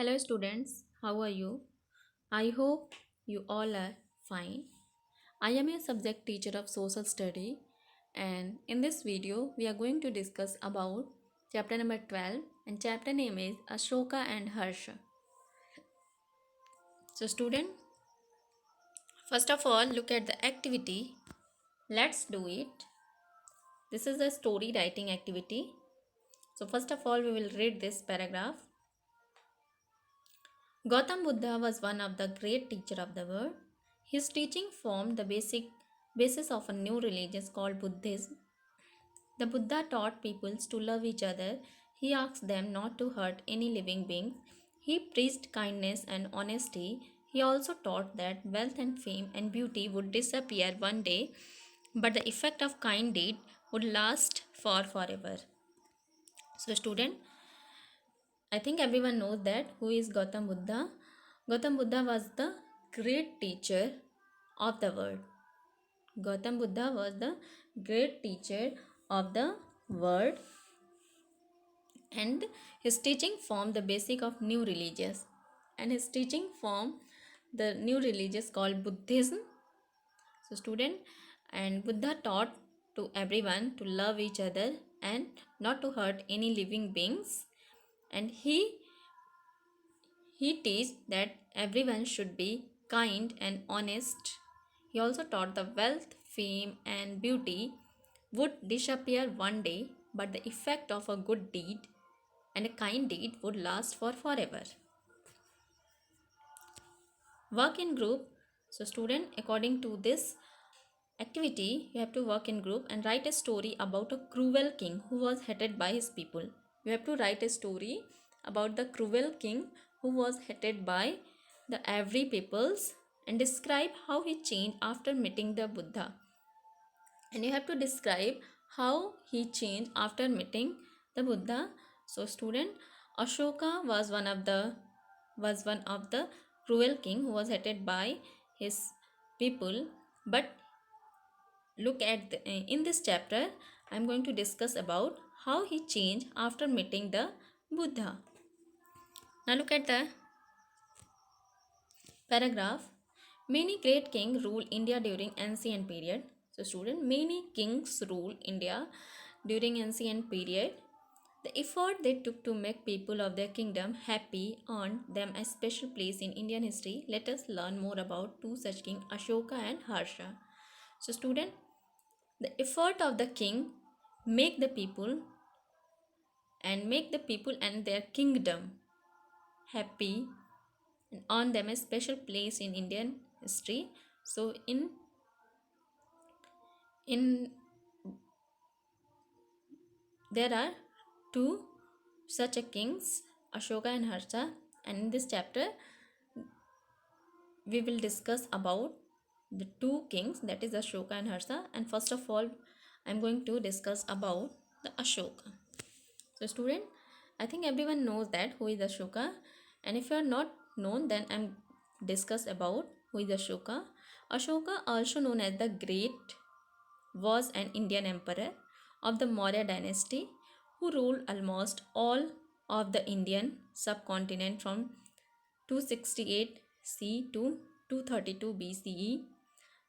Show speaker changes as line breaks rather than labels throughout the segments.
Hello, students. How are you? I hope you all are fine. I am a subject teacher of social study, and in this video, we are going to discuss about chapter number 12, and chapter name is Ashoka and Harsha. So, student, first of all, look at the activity. Let's do it. This is a story writing activity. So, first of all, we will read this paragraph. Gautam Buddha was one of the great teachers of the world. His teaching formed the basis of a new religion called Buddhism. The Buddha taught peoples to love each other. He asked them not to hurt any living beings. He preached kindness and honesty. He also taught that wealth and fame and beauty would disappear one day, but the effect of kind deed would last for forever. So, student, I think everyone knows that who is Gautam Buddha. Gautam Buddha was the great teacher of the world. Gautam Buddha was the great teacher of the world, and his teaching formed the basic of new religions. And his teaching formed the new religious called Buddhism. So student, and Buddha taught to everyone to love each other and not to hurt any living beings. And he teaches that everyone should be kind and honest. He also taught the wealth, fame, and beauty would disappear one day, but the effect of a good deed and a kind deed would last for forever. Work in group. So, student, according to this activity, you have to work in group and write a story about a cruel king who was hated by his people. You have to write a story about the cruel king who was hated by the every peoples and describe how he changed after meeting the Buddha. And you have to describe how he changed after meeting the Buddha. So student, Ashoka was one of the cruel king who was hated by his people. But look at in this chapter, I am going to discuss about how he changed after meeting the Buddha. Now look at the paragraph. Many great kings ruled India during ancient period. So student, many kings ruled India during ancient period. The effort they took to make people of their kingdom happy earned them a special place in Indian history. Let us learn more about two such kings, Ashoka and Harsha. So student, the effort of the king make the people and their kingdom happy and earn them a special place in Indian history. So in there are two such a kings, Ashoka and Harsha, and in this chapter we will discuss about the two kings, that is Ashoka and Harsha. And first of all, I am going to discuss about the Ashoka. So student, I think everyone knows that who is Ashoka, and if you are not known, then I'm discuss about who is Ashoka. Ashoka, also known as the Great, was an Indian emperor of the Maurya dynasty who ruled almost all of the Indian subcontinent from 268 C to 232 BCE.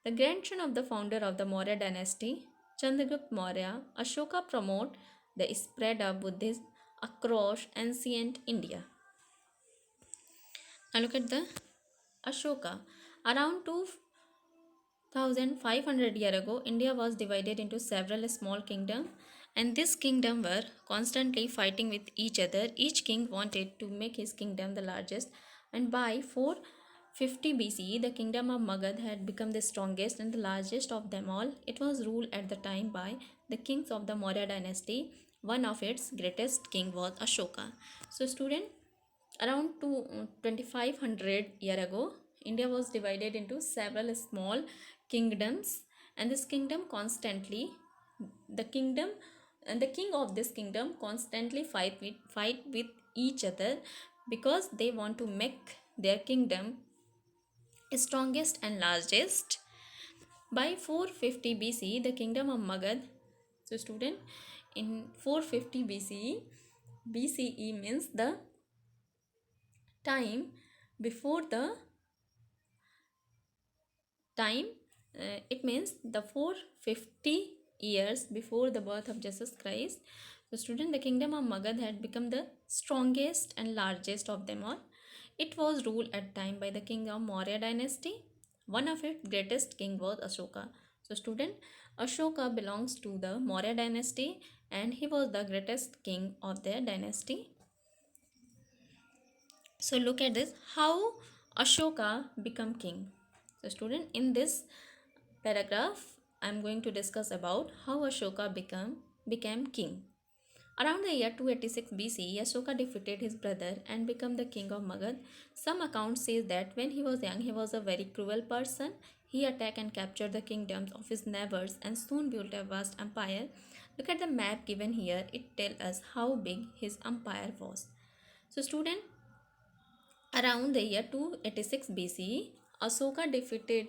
The grandson of the founder of the Maurya dynasty, Chandragupta Maurya, Ashoka promoted the spread of Buddhism across ancient India. Now look at the Ashoka. Around 2500 years ago, India was divided into several small kingdoms, and these kingdoms were constantly fighting with each other. Each king wanted to make his kingdom the largest, and by 450 BCE, the kingdom of Magad had become the strongest and the largest of them all. It was ruled at the time by the kings of the Maurya dynasty. One of its greatest king was Ashoka. So, student, around 2500 year ago, India was divided into several small kingdoms, and this kingdom constantly the kingdom and the king of this kingdom constantly fight with each other because they want to make their kingdom strongest and largest. By 450 BC, the kingdom of Magad. So student, in 450 BCE, BCE means the time before the time, it means the 450 years before the birth of Jesus Christ. So student, the kingdom of Magad had become the strongest and largest of them all. It was ruled at time by the king of Maurya dynasty. One of its greatest king was Ashoka. So student, Ashoka belongs to the Maurya dynasty and he was the greatest king of their dynasty. So look at this, how Ashoka become king. So student, in this paragraph I am going to discuss about how Ashoka became king. Around the year 286 BC, Ashoka defeated his brother and became the king of Magad. Some accounts say that when he was young, he was a very cruel person. He attacked and captured the kingdoms of his neighbors and soon built a vast empire. Look at the map given here. It tells us how big his empire was. So student, around the year 286 BC, Ashoka defeated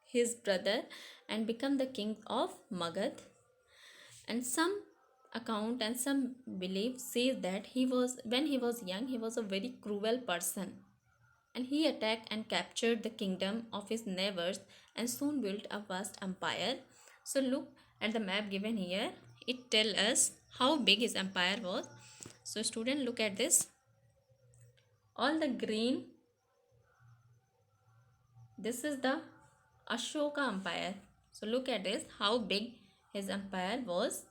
his brother and became the king of Magad. And some account and some belief says that he was, when he was young, he was a very cruel person, and he attacked and captured the kingdom of his neighbors and soon built a vast empire. So look at the map given here. It tells us how big his empire was. So student, look at this. All the green, this is the Ashoka empire. So look at this, how big his empire was.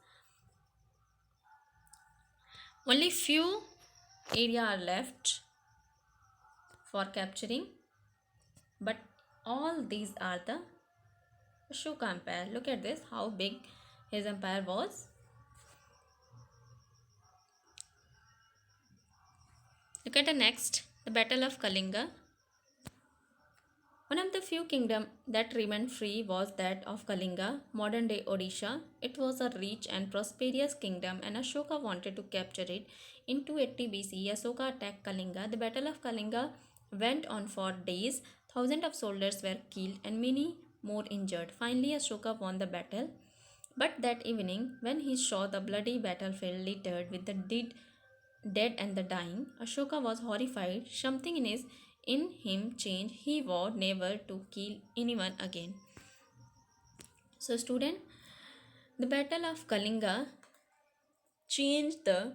Only few area are left for capturing, but all these are the Ashoka empire. Look at this, how big his empire was. Look at the next, the Battle of Kalinga. One of the few kingdoms that remained free was that of Kalinga, modern day Odisha. It was a rich and prosperous kingdom and Ashoka wanted to capture it. In 280 BC, Ashoka attacked Kalinga. The Battle of Kalinga went on for days. Thousands of soldiers were killed and many more injured. Finally, Ashoka won the battle. But that evening, when he saw the bloody battlefield littered with the dead and the dying, Ashoka was horrified. Something in him changed. He vowed never to kill anyone again. So, student, the changed the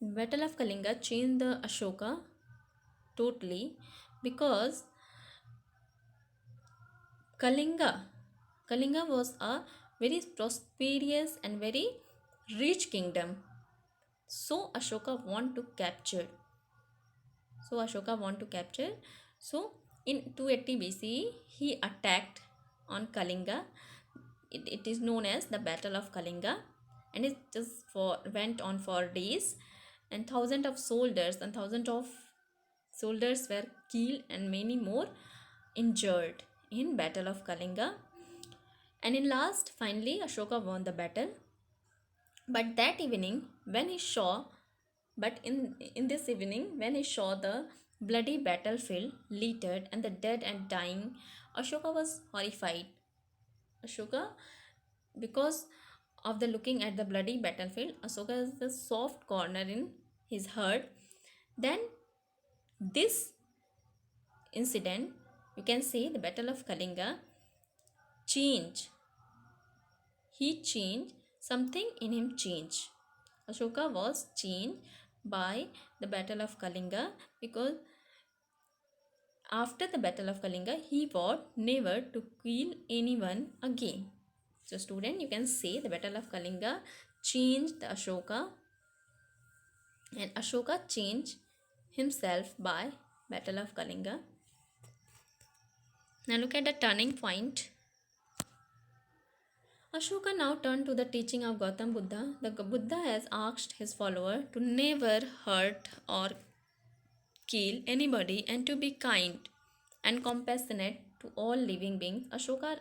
Battle of Kalinga changed the Ashoka totally, because Kalinga Kalinga was a very prosperous and very rich kingdom. So Ashoka want to capture. So in 280 BC, he attacked on Kalinga. It is known as the Battle of Kalinga, and it just went on for days, and thousands of soldiers were killed and many more injured in Battle of Kalinga. And in last, finally, Ashoka won the battle. But that evening, when he saw, but in this evening, when he saw the bloody battlefield littered and the dead and dying, Ashoka was horrified. Ashoka, because of the looking at the bloody battlefield, Ashoka has the soft corner in his heart. Then this incident, you can say the Battle of Kalinga, changed. He changed, something in him changed. Ashoka was changed by the Battle of Kalinga, because after the Battle of Kalinga, he vowed never to kill anyone again. So student, you can say the Battle of Kalinga changed the Ashoka, and Ashoka changed himself by Battle of Kalinga. Now look at the turning point. Ashoka now turned to the teaching of Gautam Buddha. The Buddha has asked his follower to never hurt or kill anybody and to be kind and compassionate to all living beings. Ashoka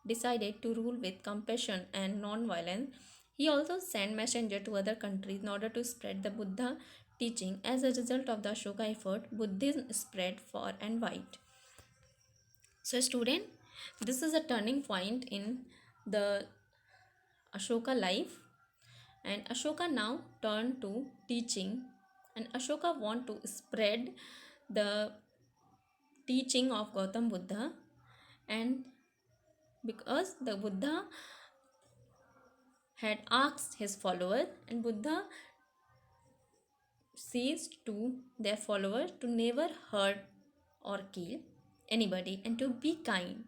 decided to rule with compassion and non-violence. He also sent messengers to other countries in order to spread the Buddha teaching. As a result of the Ashoka effort, Buddhism spread far and wide. So student, this is a turning point in the Ashoka life, and Ashoka now turned to teaching, and Ashoka want to spread the teaching of Gautam Buddha, and because the Buddha had asked his followers, and Buddha says to their followers to never hurt or kill anybody and to be kind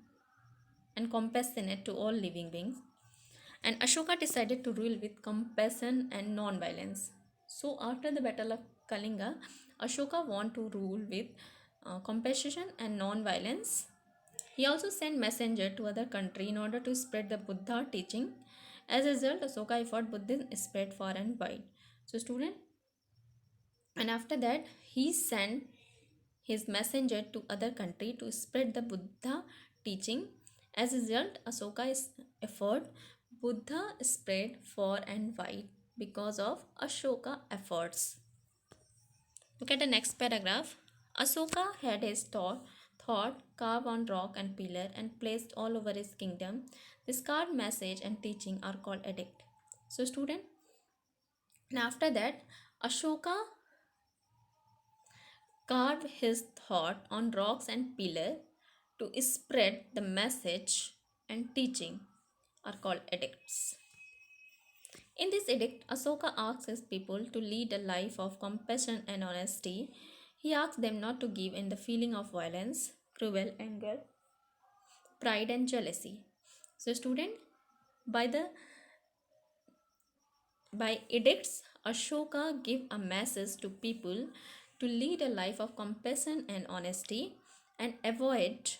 and compassionate to all living beings. And Ashoka decided to rule with compassion and non-violence. So after the battle of Kalinga, Ashoka wanted to rule with compassion and non-violence. He also sent messenger to other country in order to spread the Buddha teaching. As a result, Ashoka effort Buddhism spread far and wide. So student, and after that he sent his messenger to other country to spread the Buddha teaching. As a result, Ashoka's effort Buddha spread far and wide because of Ashoka efforts. Look at the next paragraph. Ashoka had his thought carved on rock and pillar and placed all over his kingdom. This carved message and teaching are called edict. So student, and after that Ashoka carved his thought on rocks and pillar to spread the message and teaching are called edicts. In this edict, Ashoka asks his people to lead a life of compassion and honesty. He asks them not to give in the feeling of violence, cruel anger, pride and jealousy. So student, by the by edicts, Ashoka give a message to people to lead a life of compassion and honesty and avoid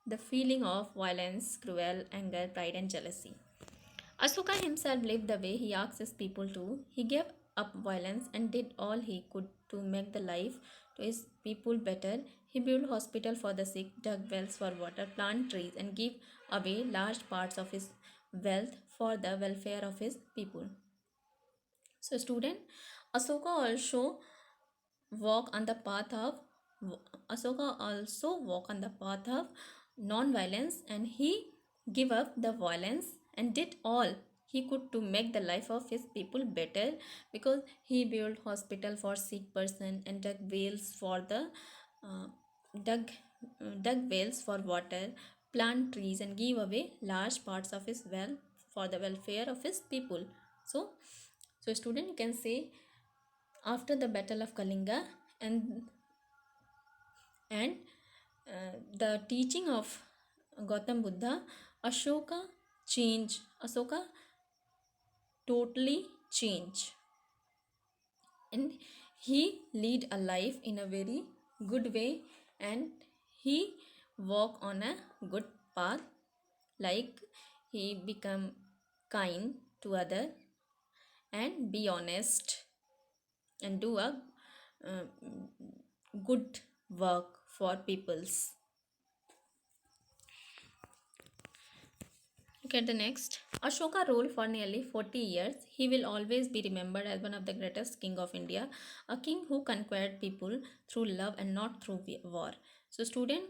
the feeling of violence, cruel anger, pride and jealousy. Ashoka himself lived the way he asked his people to. He gave up violence and did all he could to make the life to his people better. He built hospital for the sick, dug wells for water, planted trees and gave away large parts of his wealth for the welfare of his people. So student, Ashoka also walk on the path of Ashoka also walk on the path of non-violence, and he gave up the violence and did all he could to make the life of his people better, because he built hospital for sick person and dug wells for the uh, dug dug wells for water, plant trees and give away large parts of his wealth for the welfare of his people. So student, you can say after the battle of Kalinga and and the teaching of Gautam Buddha, Ashoka Ashoka totally changed, and he lead a life in a very good way, and he walk on a good path, like he become kind to other and be honest and do a uh, good work for peoples. Look at the next. Ashoka ruled for nearly 40 years. He will always be remembered as one of the greatest king of India, a king who conquered people through love and not through war. So student,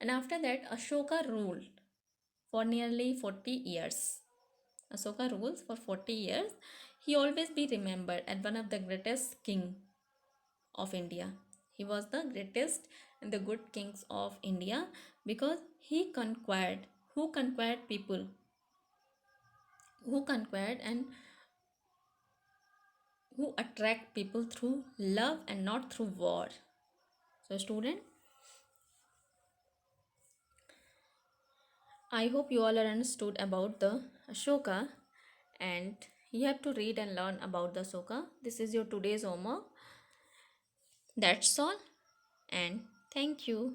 and after that Ashoka ruled for nearly 40 years. Ashoka rules for 40 years. He always be remembered as one of the greatest king of India. He was the greatest and the good kings of India because he conquered, who conquered people, who conquered and who attract people through love and not through war. So student, I hope you all are understood about the Ashoka, and you have to read and learn about the Ashoka. This is your today's homework. That's all, and thank you.